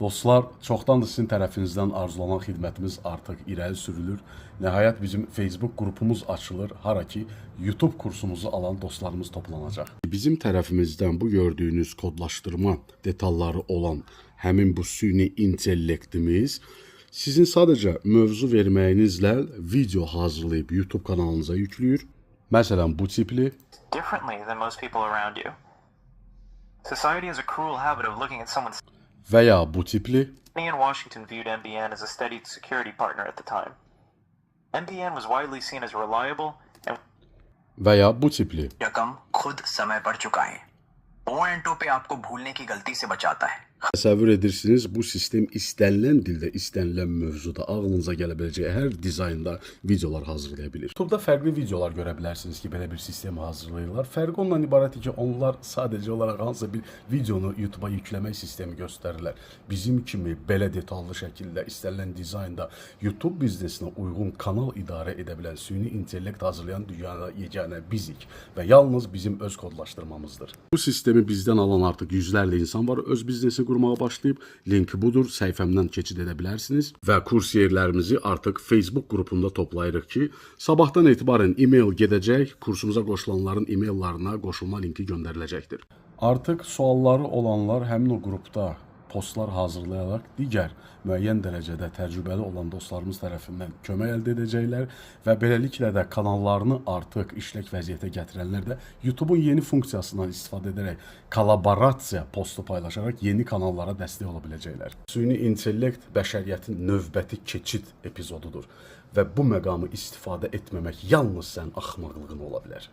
Dostlar, çoxdandır sizin tərəfinizdən arzulanan xidmətimiz artıq irəli sürülür. Nəhayət bizim Facebook qrupumuz açılır, hara ki YouTube kursumuzu alan dostlarımız toplanacaq. Bizim tərəfimizdən bu gördüyünüz kodlaşdırma detalları olan həmin bu süni intellektimiz sizin sadəcə mövzu verməyinizlə video hazırlayıb YouTube kanalınıza yüklüyür. Məsələn, bu tipli. Differently than most people around you. Society has a cruel habit of looking at someone's. Və ya bu tipli. Ian Washington viewed MBN as a steady security partner at the time. MBN was widely seen as reliable and Və ya bu tipli. रकम खुद समय पर चुकाएं। O&O पे आपको भूलने की गलती से बचाता है। Təsəvvür edirsiniz, bu sistem istənilən dildə, istənilən mövzuda, ağlınıza gələ biləcək hər dizaynda videolar hazırlaya bilir. YouTube'da fərqli videolar görə bilərsiniz ki, belə bir sistemi hazırlayırlar. Fərqi ondan ibarətdir ki, onlar sadəcə olaraq hansısa bir videonu YouTube'a yükləmək sistemi göstərirlər. Bizim kimi belə detallı şəkildə, istənilən dizaynda YouTube biznesinə uyğun kanal idarə edə bilən süni intellekt hazırlayan dünyada yeganə bizik və yalnız bizim öz kodlaşdırmamızdır. Bu sistemi bizdən alan artıq yüzlərlə insan var, öz biznesini qurmağa başlayıb. Linki budur, səhifəmdən keçid edə bilərsiniz və kurs yerlərimizi artıq Facebook qrupunda toplayırıq ki, sabahdan etibarən e-mail gedəcək, kursumuza qoşulanların e-maillarına qoşulma linki göndəriləcəkdir. Artıq sualları olanlar həmin o qrupda postlar hazırlayaraq digər müəyyən dərəcədə təcrübəli olan dostlarımız tərəfindən kömək əldə edəcəklər və beləliklə də kanallarını artıq işlək vəziyyətə gətirənlər də YouTube'un yeni funksiyasından istifadə edərək kollaborasiya postu paylaşaraq yeni kanallara dəstək ola biləcəklər. Süni intellekt bəşəriyyətin növbəti keçid epizodudur və bu məqamı istifadə etməmək yalnız sən axmaqlığın ola bilər.